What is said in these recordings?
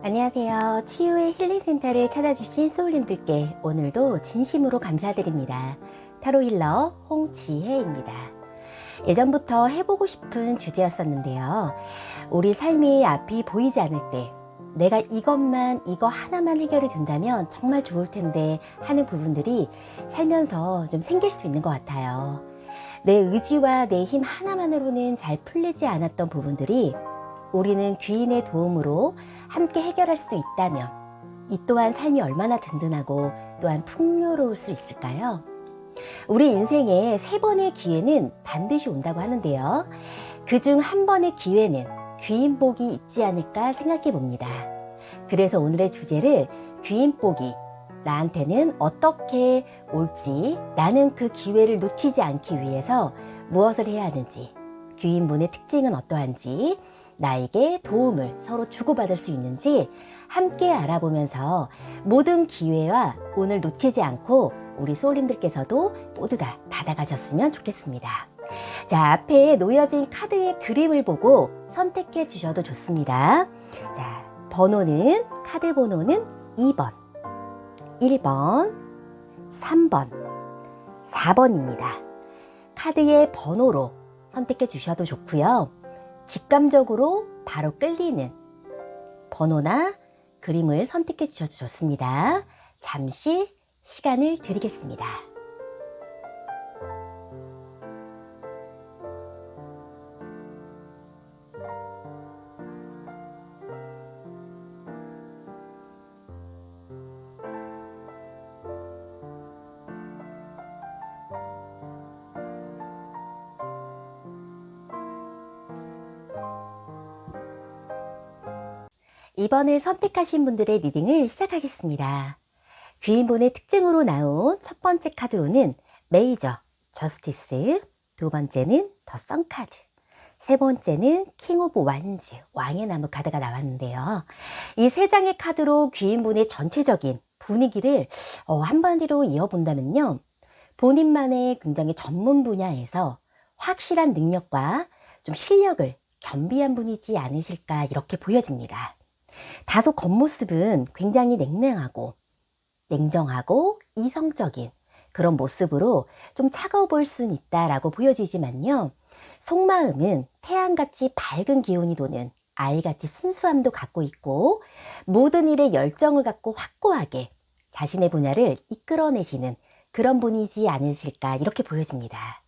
안녕하세요. 치유의 힐링센터를 찾아주신 소울님들께 오늘도 진심으로 감사드립니다. 타로 힐러 홍지혜입니다. 예전부터 해보고 싶은 주제였었는데요. 우리 삶이 앞이 보이지 않을 때 내가 이거 하나만 해결이 된다면 정말 좋을 텐데 하는 부분들이 살면서 좀 생길 수 있는 것 같아요. 내 의지와 내 힘 하나만으로는 잘 풀리지 않았던 부분들이 우리는 귀인의 도움으로 함께 해결할 수 있다면 이 또한 삶이 얼마나 든든하고 또한 풍요로울 수 있을까요? 우리 인생에 3번의 기회는 반드시 온다고 하는데요. 그중 한 번의 기회는 귀인복이 있지 않을까 생각해 봅니다. 그래서 오늘의 주제를 귀인복이 나한테는 어떻게 올지, 나는 그 기회를 놓치지 않기 위해서 무엇을 해야 하는지, 귀인분의 특징은 어떠한지, 나에게 도움을 서로 주고받을 수 있는지 함께 알아보면서 모든 기회와 오늘 놓치지 않고 우리 소울님들께서도 모두 다 받아가셨으면 좋겠습니다. 자, 앞에 놓여진 카드의 그림을 보고 선택해 주셔도 좋습니다. 자, 카드 번호는 2번, 1번, 3번, 4번입니다. 카드의 번호로 선택해 주셔도 좋고요. 직감적으로 바로 끌리는 번호나 그림을 선택해 주셔도 좋습니다. 잠시 시간을 드리겠습니다. 이번을 선택하신 분들의 리딩을 시작하겠습니다. 귀인분의 특징으로 나온 첫 번째 카드로는 메이저, 저스티스, 두 번째는 더 선카드, 세 번째는 킹 오브 완즈, 왕의 나무 카드가 나왔는데요. 이 세 장의 카드로 귀인분의 전체적인 분위기를 한마디로 이어본다면요. 본인만의 굉장히 전문 분야에서 확실한 능력과 좀 실력을 겸비한 분이지 않으실까 이렇게 보여집니다. 다소 겉모습은 굉장히 냉정하고 이성적인 그런 모습으로 좀 차가워 보일 수는 있다라고 보여지지만요. 속마음은 태양같이 밝은 기운이 도는 아이같이 순수함도 갖고 있고 모든 일에 열정을 갖고 확고하게 자신의 분야를 이끌어내시는 그런 분이지 않으실까 이렇게 보여집니다.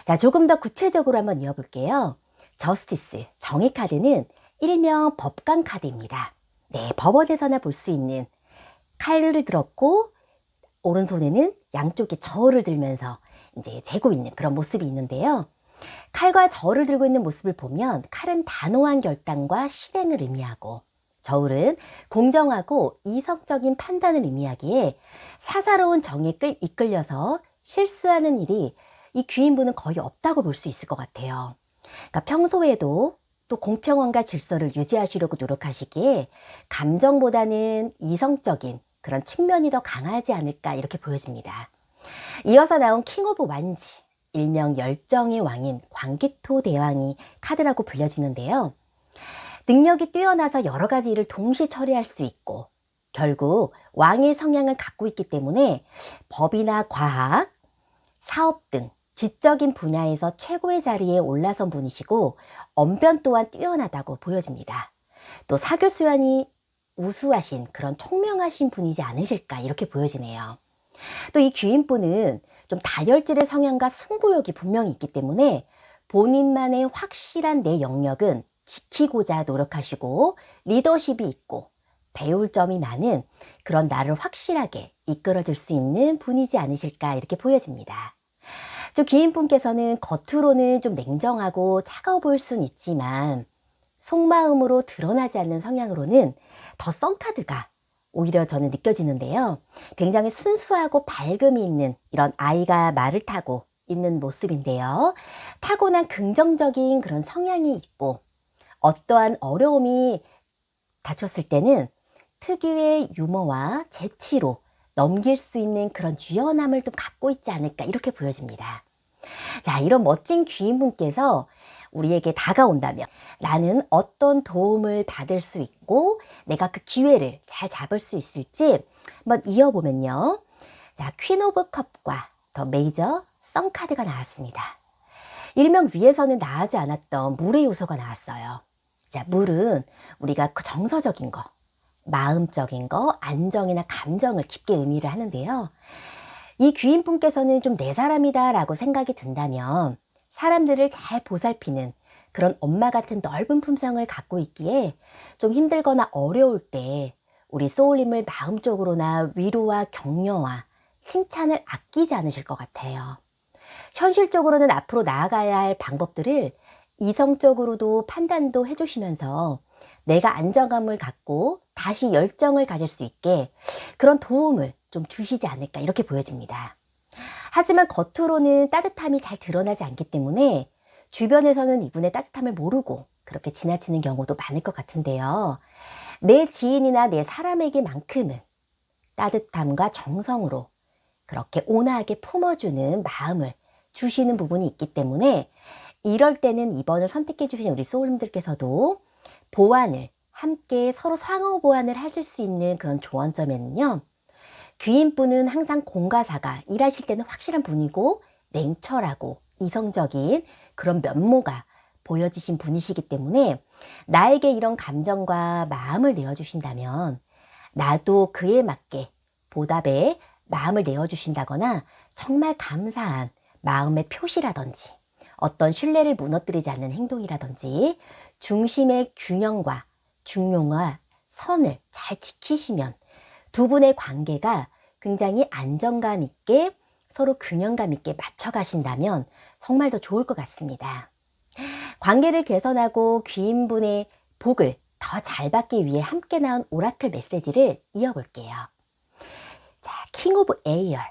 자, 조금 더 구체적으로 한번 이어볼게요. 저스티스, 정의 카드는 일명 법관 카드입니다. 네, 법원에서나 볼 수 있는 칼을 들었고 오른손에는 양쪽에 저울을 들면서 이제 재고 있는 그런 모습이 있는데요. 칼과 저울을 들고 있는 모습을 보면 칼은 단호한 결단과 실행을 의미하고 저울은 공정하고 이성적인 판단을 의미하기에 사사로운 정에 이끌려서 실수하는 일이 이 귀인분은 거의 없다고 볼 수 있을 것 같아요. 그러니까 평소에도 또 공평함과 질서를 유지하시려고 노력하시기에 감정보다는 이성적인 그런 측면이 더 강하지 않을까 이렇게 보여집니다. 이어서 나온 킹 오브 완즈, 일명 열정의 왕인 광기토 대왕이 카드라고 불려지는데요. 능력이 뛰어나서 여러 가지 일을 동시에 처리할 수 있고 결국 왕의 성향을 갖고 있기 때문에 법이나 과학, 사업 등 지적인 분야에서 최고의 자리에 올라선 분이시고 언변 또한 뛰어나다고 보여집니다. 또 사교 수완이 우수하신 그런 총명하신 분이지 않으실까 이렇게 보여지네요. 또 이 귀인분은 좀 다혈질의 성향과 승부욕이 분명히 있기 때문에 본인만의 확실한 내 영역은 지키고자 노력하시고 리더십이 있고 배울 점이 많은 그런 나를 확실하게 이끌어줄 수 있는 분이지 않으실까 이렇게 보여집니다. 좀 귀인분께서는 겉으로는 좀 냉정하고 차가워 보일 수는 있지만 속마음으로 드러나지 않는 성향으로는 더 선카드가 오히려 저는 느껴지는데요. 굉장히 순수하고 밝음이 있는 이런 아이가 말을 타고 있는 모습인데요. 타고난 긍정적인 그런 성향이 있고 어떠한 어려움이 닥쳤을 때는 특유의 유머와 재치로 넘길 수 있는 그런 유연함을 또 갖고 있지 않을까 이렇게 보여집니다. 자, 이런 멋진 귀인분께서 우리에게 다가온다면 나는 어떤 도움을 받을 수 있고 내가 그 기회를 잘 잡을 수 있을지 한번 이어보면요. 자, 퀸 오브 컵과 더 메이저 선 카드가 나왔습니다. 일명 위에서는 나오지 않았던 물의 요소가 나왔어요. 자, 물은 우리가 정서적인 거, 마음적인 거, 안정이나 감정을 깊게 의미를 하는데요. 이 귀인분께서는 좀 내 사람이다 라고 생각이 든다면 사람들을 잘 보살피는 그런 엄마 같은 넓은 품성을 갖고 있기에 좀 힘들거나 어려울 때 우리 소울님을 마음적으로나 위로와 격려와 칭찬을 아끼지 않으실 것 같아요. 현실적으로는 앞으로 나아가야 할 방법들을 이성적으로도 판단도 해주시면서 내가 안정감을 갖고 다시 열정을 가질 수 있게 그런 도움을 좀 주시지 않을까 이렇게 보여집니다. 하지만 겉으로는 따뜻함이 잘 드러나지 않기 때문에 주변에서는 이분의 따뜻함을 모르고 그렇게 지나치는 경우도 많을 것 같은데요. 내 지인이나 내 사람에게만큼은 따뜻함과 정성으로 그렇게 온화하게 품어주는 마음을 주시는 부분이 있기 때문에 이럴 때는 2번을 선택해 주신 우리 소울님들께서도 보완을 함께 서로 상호 보완을 하실 수 있는 그런 조언점에는요. 귀인분은 항상 공과 사가 일하실 때는 확실한 분이고 냉철하고 이성적인 그런 면모가 보여지신 분이시기 때문에 나에게 이런 감정과 마음을 내어주신다면 나도 그에 맞게 보답에 마음을 내어주신다거나 정말 감사한 마음의 표시라든지 어떤 신뢰를 무너뜨리지 않는 행동이라든지 중심의 균형과 중용과 선을 잘 지키시면 두 분의 관계가 굉장히 안정감 있게 서로 균형감 있게 맞춰가신다면 정말 더 좋을 것 같습니다. 관계를 개선하고 귀인분의 복을 더 잘 받기 위해 함께 나온 오라클 메시지를 이어볼게요. 자, 킹 오브 에이얼.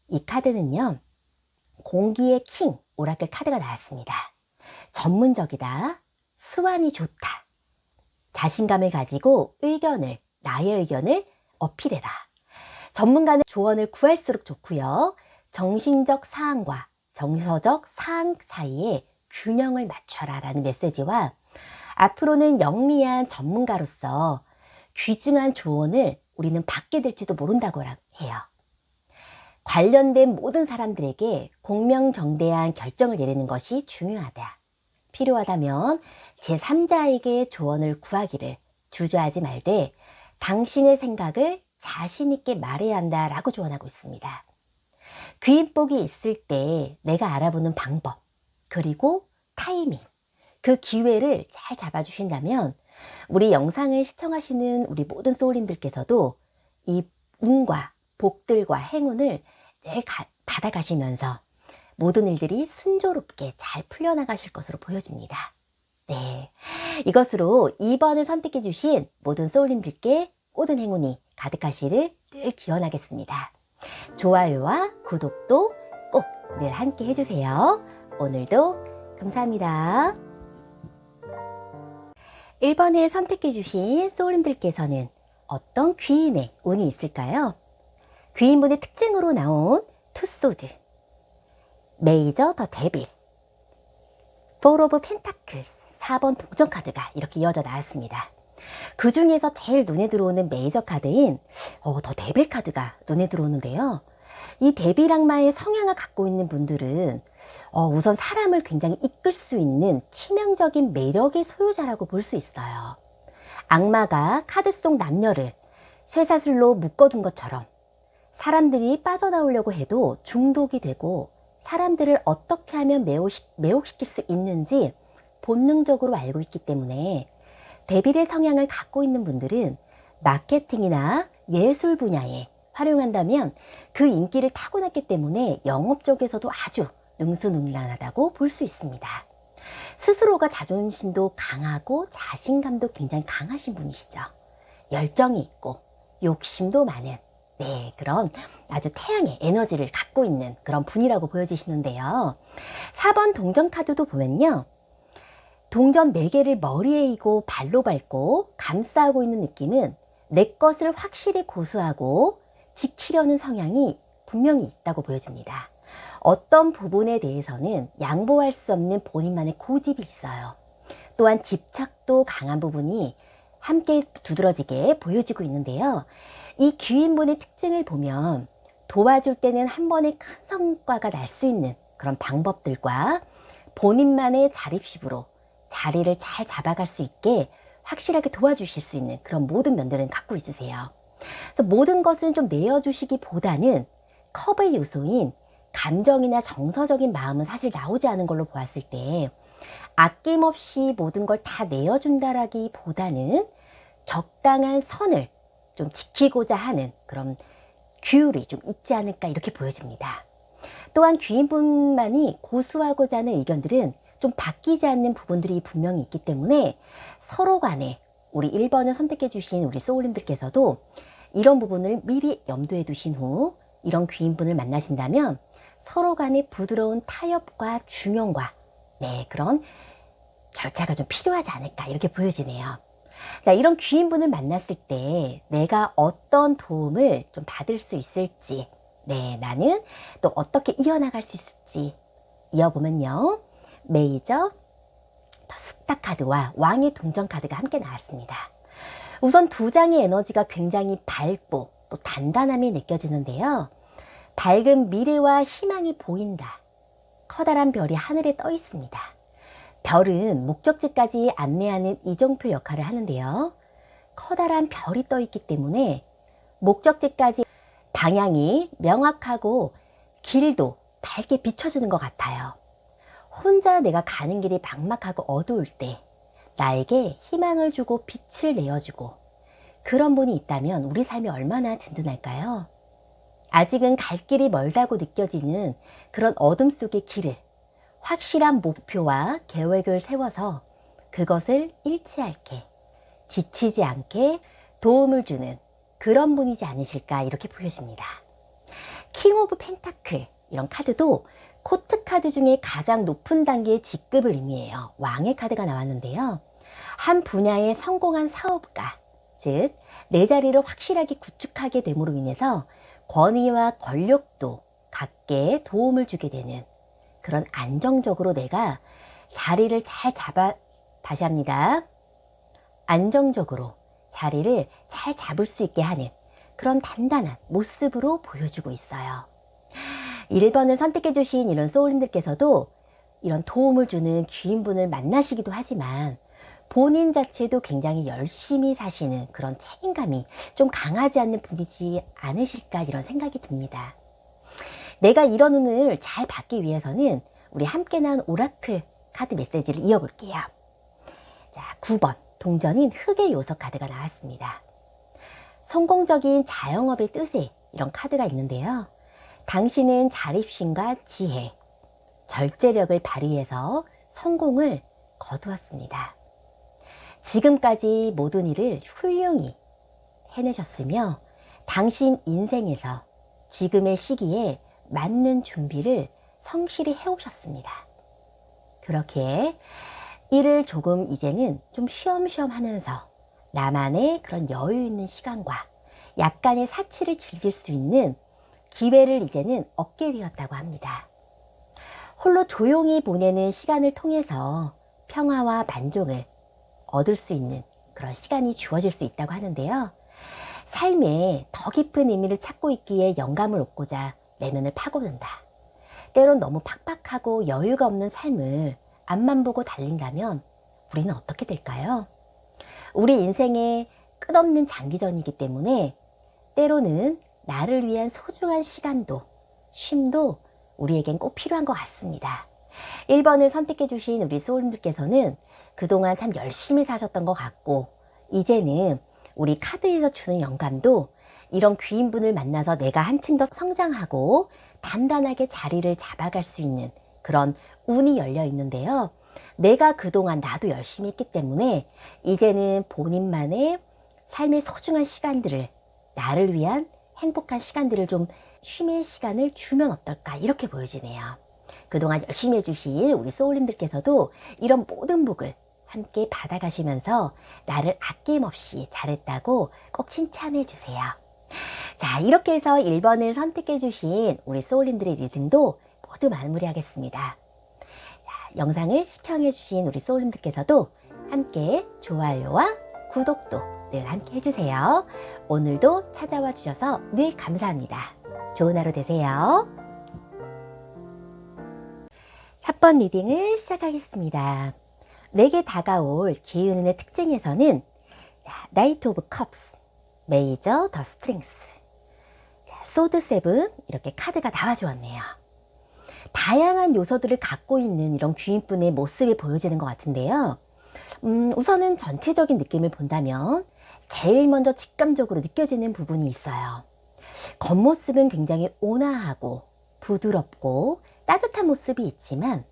이 카드는요. 공기의 킹 오라클 카드가 나왔습니다. 전문적이다. 수완이 좋다. 자신감을 가지고 나의 의견을 어필해라. 전문가는 조언을 구할수록 좋고요. 정신적 사항과 정서적 사항 사이에 균형을 맞춰라 라는 메시지와 앞으로는 영리한 전문가로서 귀중한 조언을 우리는 받게 될지도 모른다고 해요. 관련된 모든 사람들에게 공명정대한 결정을 내리는 것이 중요하다. 필요하다면 제3자에게 조언을 구하기를 주저하지 말되 당신의 생각을 자신 있게 말해야 한다라고 조언하고 있습니다. 귀인복이 있을 때 내가 알아보는 방법 그리고 타이밍 그 기회를 잘 잡아주신다면 우리 영상을 시청하시는 우리 모든 소울님들께서도 이 운과 복들과 행운을 늘 받아가시면서 모든 일들이 순조롭게 잘 풀려나가실 것으로 보여집니다. 네, 이것으로 2번을 선택해 주신 모든 소울님들께 모든 행운이 가득하시를 늘 기원하겠습니다. 좋아요와 구독도 꼭 늘 함께 해주세요. 오늘도 감사합니다. 1번을 선택해 주신 소울님들께서는 어떤 귀인의 운이 있을까요? 귀인분의 특징으로 나온 투소드, 메이저 더 데빌, 포 오브 펜타클스 4번 동전 카드가 이렇게 이어져 나왔습니다. 그 중에서 제일 눈에 들어오는 메이저 카드인 더 데빌 카드가 눈에 들어오는데요. 이 데빌 악마의 성향을 갖고 있는 분들은 우선 사람을 굉장히 이끌 수 있는 치명적인 매력의 소유자라고 볼 수 있어요. 악마가 카드 속 남녀를 쇠사슬로 묶어둔 것처럼 사람들이 빠져나오려고 해도 중독이 되고 사람들을 어떻게 하면 매혹시킬 수 있는지 본능적으로 알고 있기 때문에 데빌의 성향을 갖고 있는 분들은 마케팅이나 예술 분야에 활용한다면 그 인기를 타고났기 때문에 영업 쪽에서도 아주 능수능란하다고 볼 수 있습니다. 스스로가 자존심도 강하고 자신감도 굉장히 강하신 분이시죠. 열정이 있고 욕심도 많은 그런 아주 태양의 에너지를 갖고 있는 그런 분이라고 보여지시는데요. 4번 동전 카드도 보면요. 동전 4개를 머리에 이고 발로 밟고 감싸고 있는 느낌은 내 것을 확실히 고수하고 지키려는 성향이 분명히 있다고 보여집니다. 어떤 부분에 대해서는 양보할 수 없는 본인만의 고집이 있어요. 또한 집착도 강한 부분이 함께 두드러지게 보여지고 있는데요. 이 귀인분의 특징을 보면 도와줄 때는 한 번에 큰 성과가 날 수 있는 그런 방법들과 본인만의 자립식으로 자리를 잘 잡아갈 수 있게 확실하게 도와주실 수 있는 그런 모든 면들은 갖고 있으세요. 그래서 모든 것은 좀 내어주시기보다는 컵의 요소인 감정이나 정서적인 마음은 사실 나오지 않은 걸로 보았을 때 아낌없이 모든 걸 다 내어준다라기보다는 적당한 선을 좀 지키고자 하는 그런 규율이 좀 있지 않을까 이렇게 보여집니다. 또한 귀인분만이 고수하고자 하는 의견들은 좀 바뀌지 않는 부분들이 분명히 있기 때문에 서로 간에 우리 1번을 선택해 주신 우리 소울님들께서도 이런 부분을 미리 염두에 두신 후 이런 귀인분을 만나신다면 서로 간의 부드러운 타협과 중용과 그런 절차가 좀 필요하지 않을까 이렇게 보여지네요. 자, 이런 귀인분을 만났을 때 내가 어떤 도움을 좀 받을 수 있을지, 나는 또 어떻게 이어나갈 수 있을지 이어보면요. 메이저, 더 스타 카드와 왕의 동전 카드가 함께 나왔습니다. 우선 두 장의 에너지가 굉장히 밝고 또 단단함이 느껴지는데요. 밝은 미래와 희망이 보인다. 커다란 별이 하늘에 떠 있습니다. 별은 목적지까지 안내하는 이정표 역할을 하는데요. 커다란 별이 떠 있기 때문에 목적지까지 방향이 명확하고 길도 밝게 비춰주는 것 같아요. 혼자 내가 가는 길이 막막하고 어두울 때 나에게 희망을 주고 빛을 내어주고 그런 분이 있다면 우리 삶이 얼마나 든든할까요? 아직은 갈 길이 멀다고 느껴지는 그런 어둠 속의 길을 확실한 목표와 계획을 세워서 그것을 잃지 않게, 지치지 않게 도움을 주는 그런 분이지 않으실까 이렇게 보여집니다. 킹 오브 펜타클 이런 카드도 코트 카드 중에 가장 높은 단계의 직급을 의미해요. 왕의 카드가 나왔는데요. 한 분야의 성공한 사업가, 즉 내 자리를 확실하게 구축하게 됨으로 인해서 권위와 권력도 갖게 도움을 주게 되는 그런 안정적으로 내가 자리를 잘 다시 합니다. 안정적으로 자리를 잘 잡을 수 있게 하는 그런 단단한 모습으로 보여주고 있어요. 1번을 선택해 주신 이런 소울님들께서도 이런 도움을 주는 귀인분을 만나시기도 하지만 본인 자체도 굉장히 열심히 사시는 그런 책임감이 좀 강하지 않는 분이지 않으실까 이런 생각이 듭니다. 내가 이런 운을 잘 받기 위해서는 우리 함께 나온 오라클 카드 메시지를 이어볼게요. 자, 9번 동전인 흑의 요소 카드가 나왔습니다. 성공적인 자영업의 뜻에 이런 카드가 있는데요. 당신은 자립심과 지혜, 절제력을 발휘해서 성공을 거두었습니다. 지금까지 모든 일을 훌륭히 해내셨으며 당신 인생에서 지금의 시기에 맞는 준비를 성실히 해오셨습니다. 그렇게 일을 조금 이제는 좀 쉬엄쉬엄 하면서 나만의 그런 여유 있는 시간과 약간의 사치를 즐길 수 있는 기회를 이제는 얻게 되었다고 합니다. 홀로 조용히 보내는 시간을 통해서 평화와 만족을 얻을 수 있는 그런 시간이 주어질 수 있다고 하는데요. 삶에 더 깊은 의미를 찾고 있기에 영감을 얻고자 내면을 파고든다. 때론 너무 팍팍하고 여유가 없는 삶을 앞만 보고 달린다면 우리는 어떻게 될까요? 우리 인생의 끝없는 장기전이기 때문에 때로는 나를 위한 소중한 시간도 쉼도 우리에겐 꼭 필요한 것 같습니다. 1번을 선택해 주신 우리 소울님들께서는 그동안 참 열심히 사셨던 것 같고 이제는 우리 카드에서 주는 영감도 이런 귀인분을 만나서 내가 한층 더 성장하고 단단하게 자리를 잡아갈 수 있는 그런 운이 열려 있는데요. 내가 그동안 나도 열심히 했기 때문에 이제는 본인만의 삶의 소중한 시간들을 나를 위한 행복한 시간들을 좀 쉼의 시간을 주면 어떨까 이렇게 보여지네요. 그동안 열심히 해주신 우리 소울님들께서도 이런 모든 복을 함께 받아가시면서 나를 아낌없이 잘했다고 꼭 칭찬해 주세요. 자, 이렇게 해서 1번을 선택해 주신 우리 소울님들의 리딩도 모두 모두 마무리하겠습니다. 자, 영상을 시청해주신 우리 소울님들께서도 함께 좋아요와 구독도 늘 함께 해주세요. 오늘도 찾아와 주셔서 늘 감사합니다. 좋은 하루 되세요. 4번 리딩을 시작하겠습니다. 내게 다가올 기운의 특징에서는 나이트 오브 컵스, 메이저 더 스트링스, 소드 세븐 이렇게 카드가 나와주었네요. 다양한 요소들을 갖고 있는 이런 귀인분의 모습이 보여지는 것 같은데요. 우선은 전체적인 느낌을 본다면 제일 먼저 직감적으로 느껴지는 부분이 있어요. 겉모습은 굉장히 온화하고 부드럽고 따뜻한 모습이 있지만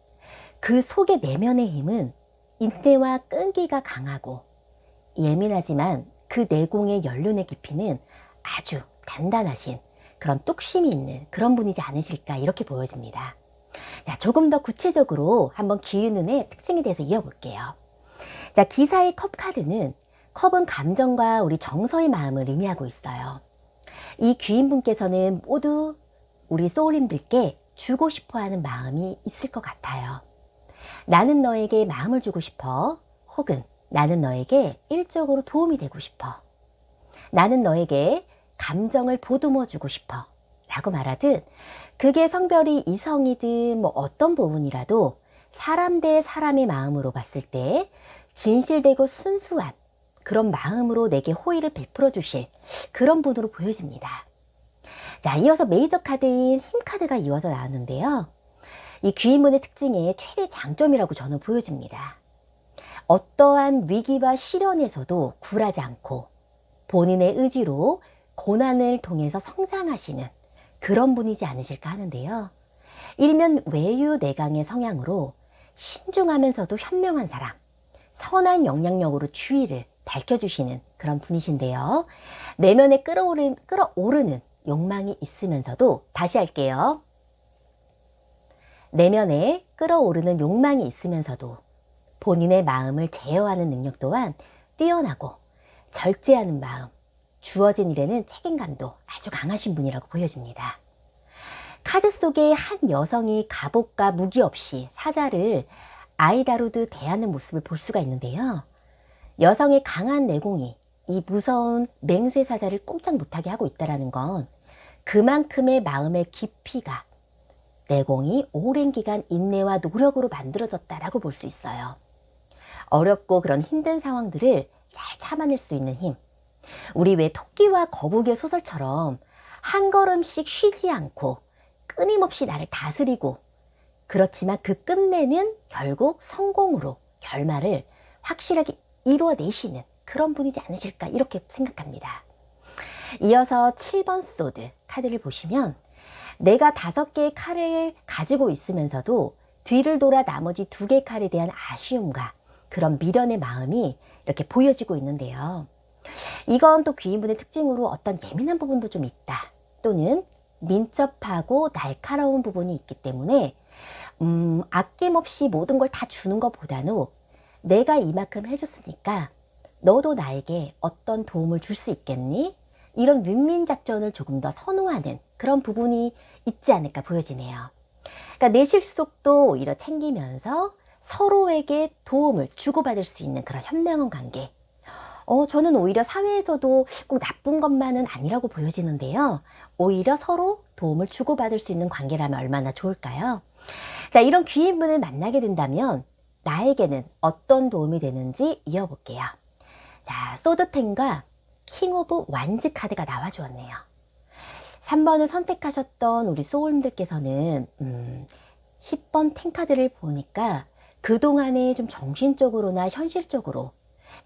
그 속의 내면의 힘은 인내와 끈기가 강하고 예민하지만 그 내공의 연륜의 깊이는 아주 단단하신 그런 뚝심이 있는 그런 분이지 않으실까 이렇게 보여집니다. 자, 조금 더 구체적으로 한번 기운운의 특징에 대해서 이어볼게요. 자, 기사의 컵 카드는 컵은 감정과 우리 정서의 마음을 의미하고 있어요. 이 귀인분께서는 모두 우리 소울님들께 주고 싶어하는 마음이 있을 것 같아요. 나는 너에게 마음을 주고 싶어, 혹은 나는 너에게 일적으로 도움이 되고 싶어, 나는 너에게 감정을 보듬어 주고 싶어 라고 말하듯 그게 성별이 이성이든 뭐 어떤 부분이라도 사람 대 사람의 마음으로 봤을 때 진실되고 순수한 그런 마음으로 내게 호의를 베풀어 주실 그런 분으로 보여집니다. 자, 이어서 메이저 카드인 힘 카드가 이어져 나왔는데요. 이 귀인분의 특징의 최대 장점이라고 저는 보여집니다. 어떠한 위기와 시련에서도 굴하지 않고 본인의 의지로 고난을 통해서 성장하시는 그런 분이지 않으실까 하는데요. 일면 외유내강의 성향으로 신중하면서도 현명한 사람, 선한 영향력으로 주위를 밝혀주시는 그런 분이신데요. 내면에 끌어오르는 욕망이 있으면서도, 다시 할게요. 내면에 끌어오르는 욕망이 있으면서도 본인의 마음을 제어하는 능력 또한 뛰어나고 절제하는 마음, 주어진 일에는 책임감도 아주 강하신 분이라고 보여집니다. 카드 속에 한 여성이 갑옷과 무기 없이 사자를 아이 다루듯 대하는 모습을 볼 수가 있는데요. 여성의 강한 내공이 이 무서운 맹수의 사자를 꼼짝 못하게 하고 있다는 건 그만큼의 마음의 깊이가 내공이 오랜 기간 인내와 노력으로 만들어졌다라고 볼 수 있어요. 어렵고 그런 힘든 상황들을 잘 참아낼 수 있는 힘. 우리 왜 토끼와 거북이의 소설처럼 한 걸음씩 쉬지 않고 끊임없이 나를 다스리고, 그렇지만 그 끝내는 결국 성공으로 결말을 확실하게 이루어내시는 그런 분이지 않으실까 이렇게 생각합니다. 이어서 7번 소드 카드를 보시면 내가 5개의 칼을 가지고 있으면서도 뒤를 돌아 나머지 2개의 칼에 대한 아쉬움과 그런 미련의 마음이 이렇게 보여지고 있는데요. 이건 또 귀인분의 특징으로 어떤 예민한 부분도 좀 있다, 또는 민첩하고 날카로운 부분이 있기 때문에 아낌없이 모든 걸 다 주는 것보다는 내가 이만큼 해줬으니까 너도 나에게 어떤 도움을 줄 수 있겠니? 이런 윈윈 작전을 조금 더 선호하는 그런 부분이 있지 않을까 보여지네요. 그러니까 내 실속도 오히려 챙기면서 서로에게 도움을 주고받을 수 있는 그런 현명한 관계. 저는 오히려 사회에서도 꼭 나쁜 것만은 아니라고 보여지는데요. 오히려 서로 도움을 주고받을 수 있는 관계라면 얼마나 좋을까요? 자, 이런 귀인분을 만나게 된다면 나에게는 어떤 도움이 되는지 이어볼게요. 자, 소드텐과 킹 오브 완즈 카드가 나와주었네요. 3번을 선택하셨던 우리 소울님들께서는 10번 텐 카드를 보니까 그동안에 좀 정신적으로나 현실적으로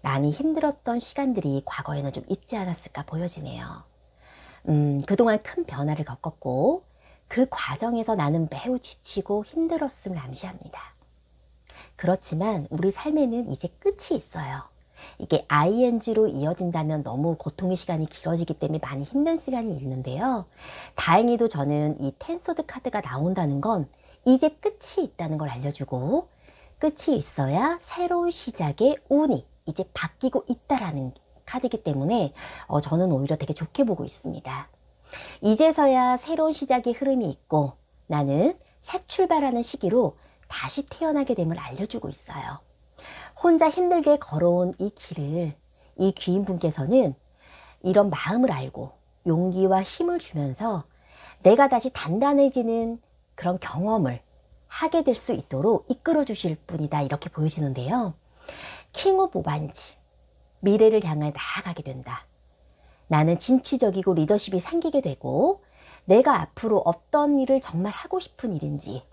많이 힘들었던 시간들이 과거에는 좀 있지 않았을까 보여지네요. 그동안 큰 변화를 겪었고 그 과정에서 나는 매우 지치고 힘들었음을 암시합니다. 그렇지만 우리 삶에는 이제 끝이 있어요. 이게 ing로 이어진다면 너무 고통의 시간이 길어지기 때문에 많이 힘든 시간이 있는데요. 다행히도 저는 이 텐소드 카드가 나온다는 건 이제 끝이 있다는 걸 알려주고, 끝이 있어야 새로운 시작의 운이 이제 바뀌고 있다라는 카드이기 때문에 저는 오히려 되게 좋게 보고 있습니다. 이제서야 새로운 시작의 흐름이 있고 나는 새 출발하는 시기로 다시 태어나게 됨을 알려주고 있어요. 혼자 힘들게 걸어온 이 길을 이 귀인분께서는 이런 마음을 알고 용기와 힘을 주면서 내가 다시 단단해지는 그런 경험을 하게 될 수 있도록 이끌어 주실 분이다, 이렇게 보여지는데요. 킹 오브 완지, 미래를 향해 나아가게 된다. 나는 진취적이고 리더십이 생기게 되고 내가 앞으로 어떤 일을 정말 하고 싶은 일인지,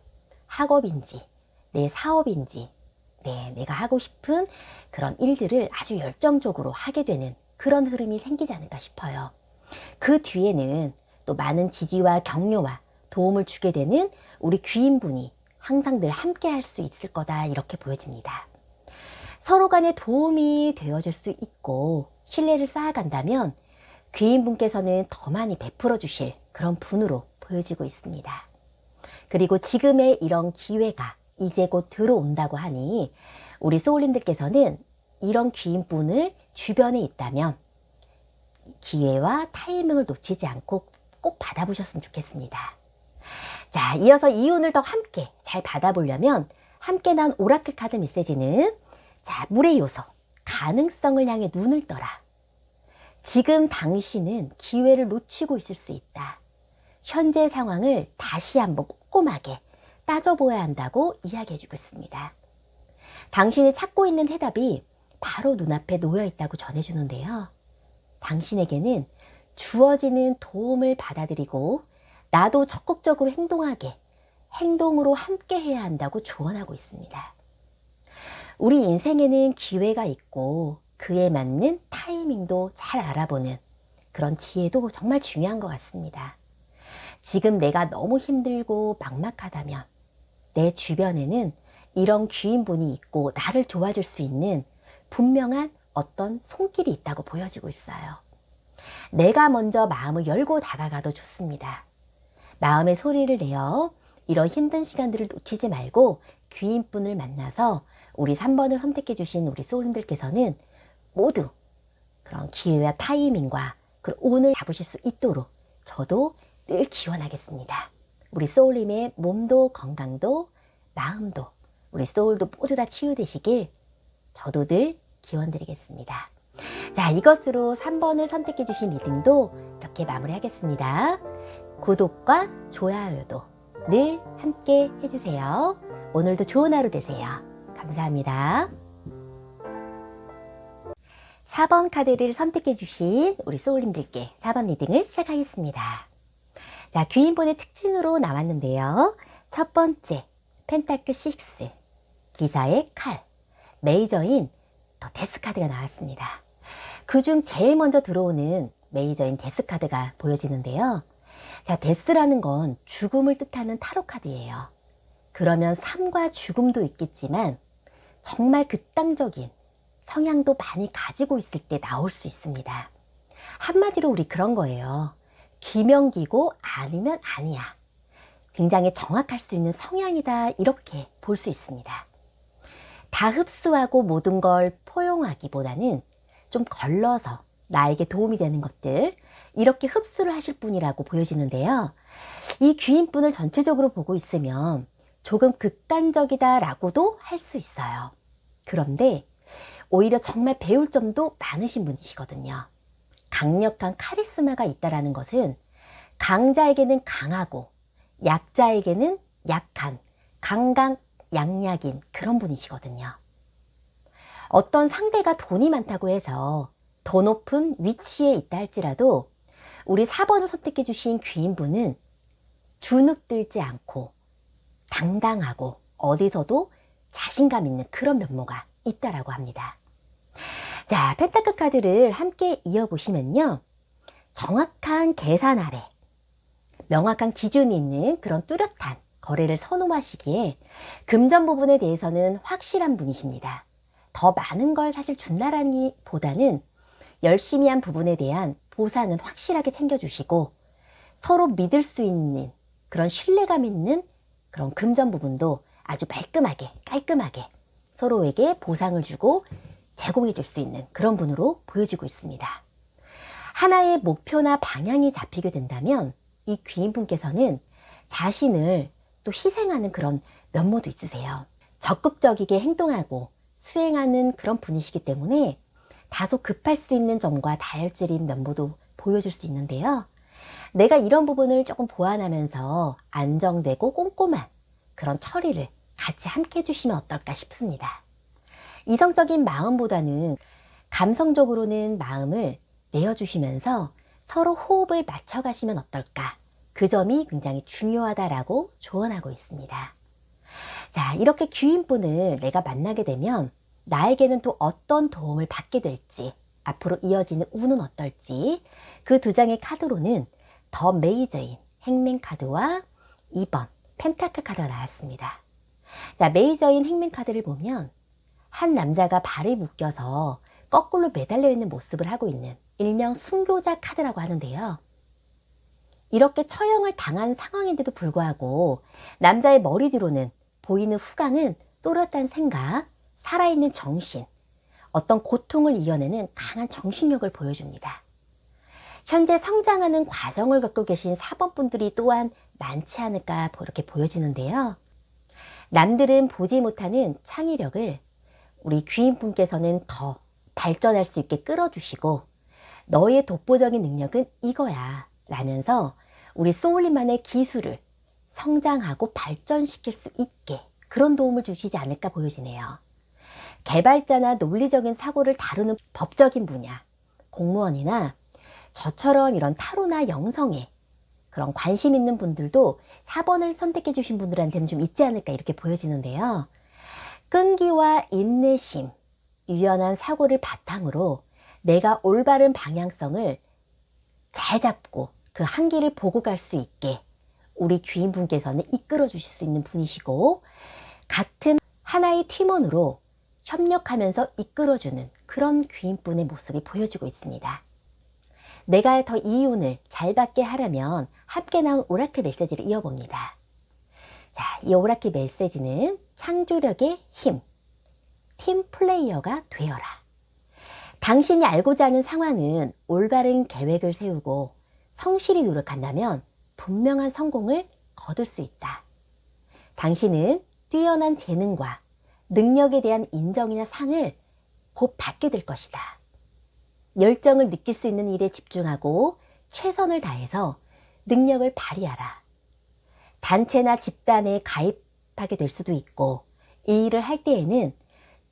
학업인지, 내 사업인지, 내가 하고 싶은 그런 일들을 아주 열정적으로 하게 되는 그런 흐름이 생기지 않을까 싶어요. 그 뒤에는 또 많은 지지와 격려와 도움을 주게 되는 우리 귀인분이 항상 늘 함께 할 수 있을 거다, 이렇게 보여집니다. 서로 간에 도움이 되어줄 수 있고 신뢰를 쌓아간다면 귀인분께서는 더 많이 베풀어 주실 그런 분으로 보여지고 있습니다. 그리고 지금의 이런 기회가 이제 곧 들어온다고 하니 우리 소울님들께서는 이런 귀인분을 주변에 있다면 기회와 타이밍을 놓치지 않고 꼭 받아보셨으면 좋겠습니다. 자, 이어서 이 운을 더 함께 잘 받아보려면 함께 나온 오라클 카드 메시지는, 자, 물의 요소, 가능성을 향해 눈을 떠라. 지금 당신은 기회를 놓치고 있을 수 있다. 현재 상황을 다시 한번 꼼꼼하게 따져보아야 한다고 이야기해주고 있습니다. 당신이 찾고 있는 해답이 바로 눈앞에 놓여 있다고 전해주는데요. 당신에게는 주어지는 도움을 받아들이고 나도 적극적으로 행동하게, 행동으로 함께 해야 한다고 조언하고 있습니다. 우리 인생에는 기회가 있고 그에 맞는 타이밍도 잘 알아보는 그런 지혜도 정말 중요한 것 같습니다. 지금 내가 너무 힘들고 막막하다면 내 주변에는 이런 귀인분이 있고 나를 도와줄 수 있는 분명한 어떤 손길이 있다고 보여지고 있어요. 내가 먼저 마음을 열고 다가가도 좋습니다. 마음의 소리를 내어 이런 힘든 시간들을 놓치지 말고 귀인분을 만나서 우리 3번을 선택해 주신 우리 소울님들께서는 모두 그런 기회와 타이밍과 그런 운을 잡으실 수 있도록 저도 늘 기원하겠습니다. 우리 소울님의 몸도 건강도 마음도 우리 소울도 모두 다 치유되시길 저도 늘 기원드리겠습니다. 자, 이것으로 3번을 선택해 주신 리딩도 이렇게 마무리하겠습니다. 구독과 좋아요도 늘 함께 해주세요. 오늘도 좋은 하루 되세요. 감사합니다. 4번 카드를 선택해 주신 우리 소울님들께 4번 리딩을 시작하겠습니다. 자, 귀인분의 특징으로 나왔는데요. 첫 번째, 펜타클 6, 기사의 칼, 메이저인 더 데스 카드가 나왔습니다. 그중 제일 먼저 들어오는 메이저인 데스 카드가 보여지는데요. 자, 데스라는 건 죽음을 뜻하는 타로 카드예요. 그러면 삶과 죽음도 있겠지만 정말 극단적인 성향도 많이 가지고 있을 때 나올 수 있습니다. 한마디로 우리 그런 거예요. 기명기고 아니면 아니야. 굉장히 정확할 수 있는 성향이다, 이렇게 볼 수 있습니다. 다 흡수하고 모든 걸 포용하기보다는 좀 걸러서 나에게 도움이 되는 것들, 이렇게 흡수를 하실 분이라고 보여지는데요. 이 귀인분을 전체적으로 보고 있으면 조금 극단적이다라고도 할 수 있어요. 그런데 오히려 정말 배울 점도 많으신 분이시거든요. 강력한 카리스마가 있다라는 것은 강자에게는 강하고 약자에게는 약한 강강약약인 그런 분이시거든요. 어떤 상대가 돈이 많다고 해서 더 높은 위치에 있다 할지라도 우리 4번을 선택해 주신 귀인분은 주눅들지 않고 당당하고 어디서도 자신감 있는 그런 면모가 있다라고 합니다. 자, 펜타클 카드를 함께 이어보시면요. 정확한 계산 아래 명확한 기준이 있는 그런 뚜렷한 거래를 선호하시기에 금전 부분에 대해서는 확실한 분이십니다. 더 많은 걸 사실 준다라기보다는 열심히 한 부분에 대한 보상은 확실하게 챙겨주시고 서로 믿을 수 있는 그런 신뢰감 있는 그런 금전 부분도 아주 말끔하게 깔끔하게 서로에게 보상을 주고 제공해 줄 수 있는 그런 분으로 보여지고 있습니다. 하나의 목표나 방향이 잡히게 된다면 이 귀인분께서는 자신을 또 희생하는 그런 면모도 있으세요. 적극적이게 행동하고 수행하는 그런 분이시기 때문에 다소 급할 수 있는 점과 다혈질인 면모도 보여줄 수 있는데요. 내가 이런 부분을 조금 보완하면서 안정되고 꼼꼼한 그런 처리를 같이 함께 해주시면 어떨까 싶습니다. 이성적인 마음보다는 감성적으로는 마음을 내어주시면서 서로 호흡을 맞춰가시면 어떨까? 그 점이 굉장히 중요하다라고 조언하고 있습니다. 자, 이렇게 귀인분을 내가 만나게 되면 나에게는 또 어떤 도움을 받게 될지, 앞으로 이어지는 운은 어떨지, 그 두 장의 카드로는 더 메이저인 행맨 카드와 2번 펜타클 카드가 나왔습니다. 자, 메이저인 행맨 카드를 보면 한 남자가 발을 묶여서 거꾸로 매달려 있는 모습을 하고 있는 일명 순교자 카드라고 하는데요. 이렇게 처형을 당한 상황인데도 불구하고 남자의 머리 뒤로는 보이는 후광은 또렷한 생각, 살아있는 정신, 어떤 고통을 이겨내는 강한 정신력을 보여줍니다. 현재 성장하는 과정을 겪고 계신 4번 분들이 또한 많지 않을까 이렇게 보여지는데요. 남들은 보지 못하는 창의력을 우리 귀인분께서는 더 발전할 수 있게 끌어주시고 너의 독보적인 능력은 이거야 라면서 우리 소울님만의 기술을 성장하고 발전시킬 수 있게 그런 도움을 주시지 않을까 보여지네요. 개발자나 논리적인 사고를 다루는 법적인 분야, 공무원이나 저처럼 이런 타로나 영성에 그런 관심 있는 분들도 4번을 선택해 주신 분들한테는 좀 있지 않을까 이렇게 보여지는데요. 끈기와 인내심, 유연한 사고를 바탕으로 내가 올바른 방향성을 잘 잡고 그 한계를 보고 갈 수 있게 우리 귀인분께서는 이끌어 주실 수 있는 분이시고 같은 하나의 팀원으로 협력하면서 이끌어주는 그런 귀인분의 모습이 보여지고 있습니다. 내가 더 이 운을 잘 받게 하려면 함께 나온 오라클 메시지를 이어봅니다. 자, 이 오라클 메시지는 창조력의 힘, 팀 플레이어가 되어라. 당신이 알고자 하는 상황은 올바른 계획을 세우고 성실히 노력한다면 분명한 성공을 거둘 수 있다. 당신은 뛰어난 재능과 능력에 대한 인정이나 상을 곧 받게 될 것이다. 열정을 느낄 수 있는 일에 집중하고 최선을 다해서 능력을 발휘하라. 단체나 집단에 가입하게 될 수도 있고 이 일을 할 때에는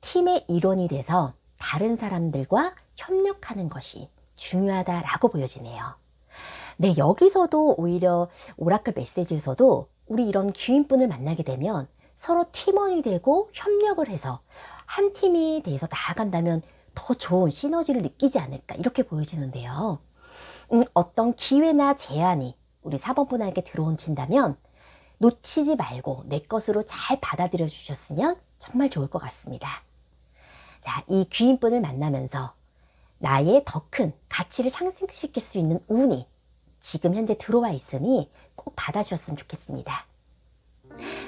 팀의 일원이 돼서 다른 사람들과 협력하는 것이 중요하다라고 보여지네요. 네, 여기서도 오히려 오라클 메시지에서도 우리 이런 귀인분을 만나게 되면 서로 팀원이 되고 협력을 해서 한 팀이 돼서 나아간다면 더 좋은 시너지를 느끼지 않을까 이렇게 보여지는데요. 어떤 기회나 제안이 우리 4번 분에게 들어온다면 놓치지 말고 내 것으로 잘 받아들여 주셨으면 정말 좋을 것 같습니다. 자, 이 귀인분을 만나면서 나의 더 큰 가치를 상승시킬 수 있는 운이 지금 현재 들어와 있으니 꼭 받아주셨으면 좋겠습니다.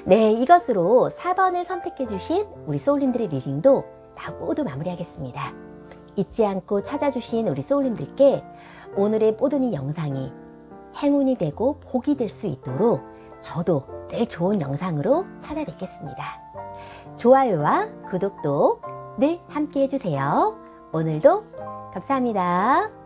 네, 이것으로 4번을 선택해 주신 우리 소울님들의 리딩도 모두 마무리하겠습니다. 잊지 않고 찾아주신 우리 소울님들께 오늘의 뽀드니 영상이 행운이 되고 복이 될 수 있도록 저도 늘 좋은 영상으로 찾아뵙겠습니다. 좋아요와 구독도 늘 함께 해주세요. 오늘도 감사합니다.